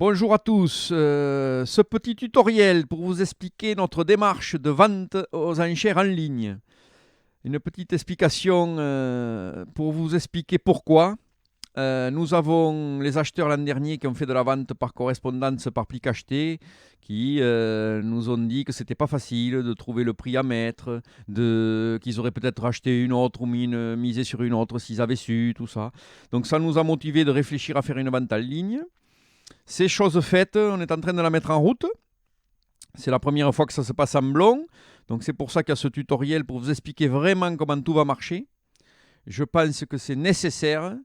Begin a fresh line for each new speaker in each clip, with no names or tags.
Bonjour à tous. Ce petit tutoriel pour vous expliquer notre démarche de vente aux enchères en ligne. Une petite explication pour vous expliquer pourquoi. Nous avons les acheteurs l'an dernier qui ont fait de la vente par correspondance par plic acheté, qui nous ont dit que c'était pas facile de trouver le prix à mettre, qu'ils auraient peut-être acheté une autre ou misé sur une autre s'ils avaient su, tout ça. Donc ça nous a motivé de réfléchir à faire une vente en ligne. C'est chose faite, on est en train de la mettre en route. C'est la première fois que ça se passe en blond. Donc c'est pour ça qu'il y a ce tutoriel pour vous expliquer vraiment comment tout va marcher. Je pense que c'est nécessaire.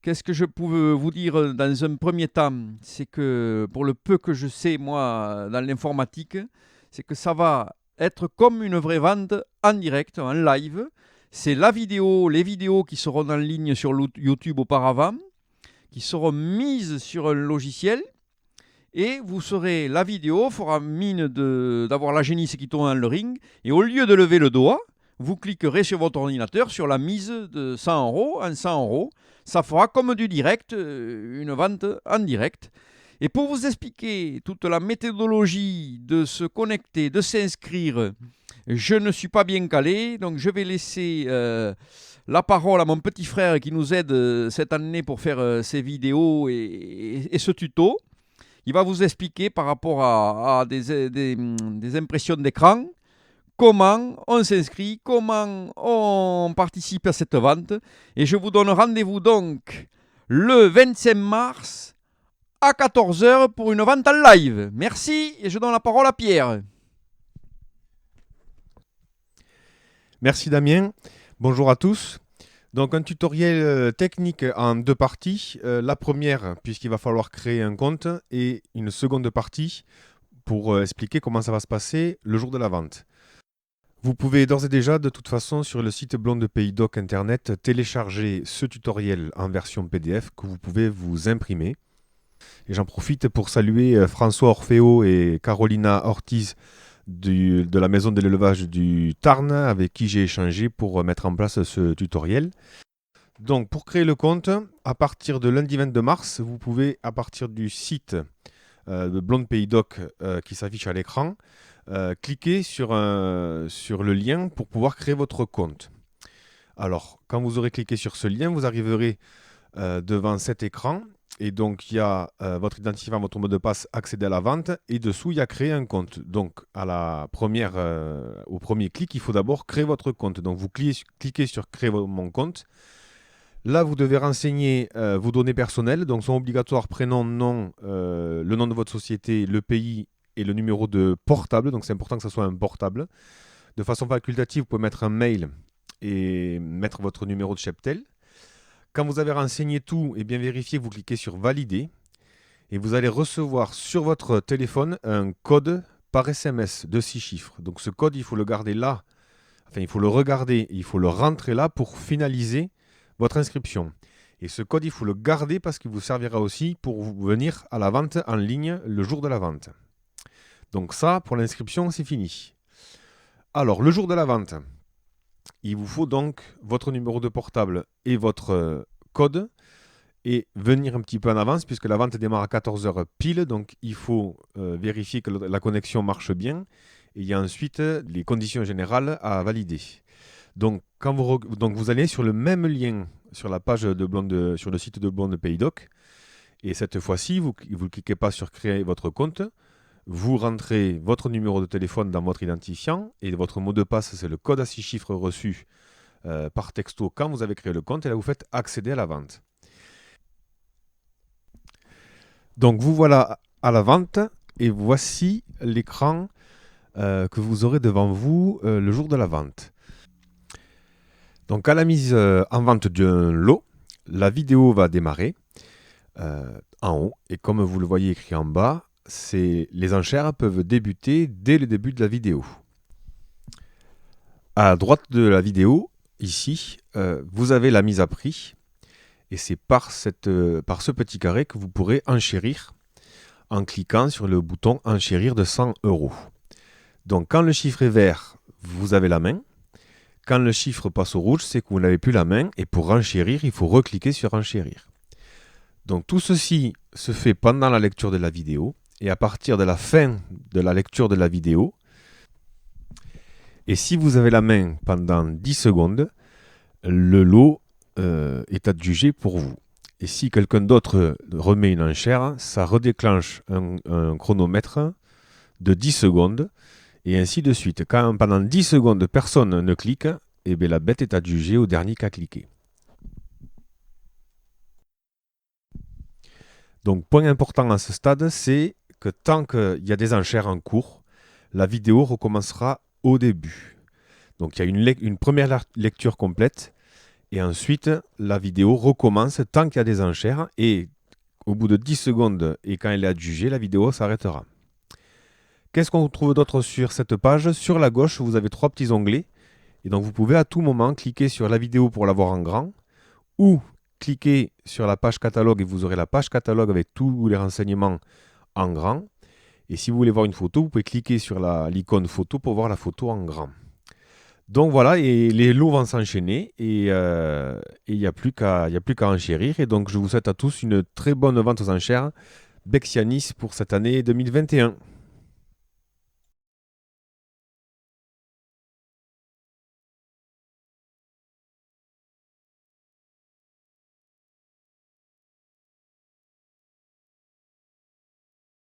Qu'est-ce que je pouvais vous dire dans un premier temps? C'est que pour le peu que je sais, moi, dans l'informatique, c'est que ça va être comme une vraie vente en direct, en live. C'est la vidéo, les vidéos qui seront en ligne sur YouTube auparavant, qui seront mises sur un logiciel, et la vidéo fera mine d'avoir la génisse qui tourne dans le ring, et au lieu de lever le doigt, vous cliquerez sur votre ordinateur sur la mise de 100 euros en 100 euros. Ça fera comme du direct, une vente en direct. Et pour vous expliquer toute la méthodologie de se connecter, de s'inscrire, je ne suis pas bien calé, donc je vais laisser la parole à mon petit frère qui nous aide cette année pour faire ces vidéos et ce tuto. Il va vous expliquer par rapport à des impressions d'écran, comment on s'inscrit, comment on participe à cette vente. Et je vous donne rendez-vous donc le 25 mars à 14 h pour une vente en live. Merci et je donne la parole à Pierre.
Merci Damien. Bonjour à tous. Donc un tutoriel technique en deux parties. La première, puisqu'il va falloir créer un compte, et une seconde partie pour expliquer comment ça va se passer le jour de la vente. Vous pouvez d'ores et déjà, de toute façon, sur le site Blonde Pays Doc Internet, télécharger ce tutoriel en version PDF que vous pouvez vous imprimer. Et j'en profite pour saluer François Orfeo et Carolina Ortiz de la maison de l'élevage du Tarn, avec qui j'ai échangé pour mettre en place ce tutoriel. Donc pour créer le compte, à partir de lundi 22 mars, vous pouvez, à partir du site de Blonde Pays Doc qui s'affiche à l'écran, cliquer sur le lien pour pouvoir créer votre compte. Alors quand vous aurez cliqué sur ce lien, vous arriverez devant cet écran. Et donc, il y a votre identifiant, votre mot de passe, accéder à la vente. Et dessous, il y a créer un compte. Donc, au premier clic, il faut d'abord créer votre compte. Donc, vous cliquez sur créer mon compte. Là, vous devez renseigner vos données personnelles. Donc, sont obligatoires prénom, nom, le nom de votre société, le pays et le numéro de portable. Donc, c'est important que ce soit un portable. De façon facultative, vous pouvez mettre un mail et mettre votre numéro de cheptel. Quand vous avez renseigné tout et bien vérifié, vous cliquez sur Valider et vous allez recevoir sur votre téléphone un code par SMS de 6 chiffres. Donc ce code, il faut le garder là, il faut le regarder, il faut le rentrer là pour finaliser votre inscription. Et ce code, il faut le garder parce qu'il vous servira aussi pour venir à la vente en ligne le jour de la vente. Donc ça, pour l'inscription, c'est fini. Alors, le jour de la vente, il vous faut donc votre numéro de portable et votre code et venir un petit peu en avance puisque la vente démarre à 14 h pile. Donc il faut vérifier que la connexion marche bien. Et il y a ensuite les conditions générales à valider. Donc, vous allez sur le même lien sur la page sur le site de Blonde Pays Doc. Et cette fois-ci, vous ne cliquez pas sur créer votre compte. Vous rentrez votre numéro de téléphone dans votre identifiant et votre mot de passe, c'est le code à 6 chiffres reçu par texto quand vous avez créé le compte et là vous faites accéder à la vente. Donc vous voilà à la vente et voici l'écran que vous aurez devant vous le jour de la vente. Donc à la mise en vente d'un lot, la vidéo va démarrer en haut et comme vous le voyez écrit en bas, les enchères peuvent débuter dès le début de la vidéo. À droite de la vidéo, ici, vous avez la mise à prix. Et c'est par ce petit carré que vous pourrez enchérir en cliquant sur le bouton enchérir de 100 euros. Donc quand le chiffre est vert, vous avez la main. Quand le chiffre passe au rouge, c'est que vous n'avez plus la main. Et pour enchérir, il faut recliquer sur enchérir. Donc tout ceci se fait pendant la lecture de la vidéo et à partir de la fin de la lecture de la vidéo. Et si vous avez la main pendant 10 secondes, le lot est adjugé pour vous. Et si quelqu'un d'autre remet une enchère, ça redéclenche un chronomètre de 10 secondes et ainsi de suite. Quand pendant 10 secondes personne ne clique, eh bien, la bête est adjugée au dernier qui a cliqué. Donc point important à ce stade, c'est que tant qu'il y a des enchères en cours, la vidéo recommencera au début. Donc il y a une première lecture complète et ensuite la vidéo recommence tant qu'il y a des enchères et au bout de 10 secondes et quand elle est adjugée, la vidéo s'arrêtera. Qu'est-ce qu'on trouve d'autre sur cette page? Sur la gauche, vous avez 3 petits onglets et donc vous pouvez à tout moment cliquer sur la vidéo pour la voir en grand ou cliquez sur la page catalogue et vous aurez la page catalogue avec tous les renseignements en grand. Et si vous voulez voir une photo, vous pouvez cliquer sur l'icône photo pour voir la photo en grand. Donc voilà, et les lots vont s'enchaîner et il n'y a plus qu'à enchérir. Et donc je vous souhaite à tous une très bonne vente aux enchères Bexianis pour cette année 2021.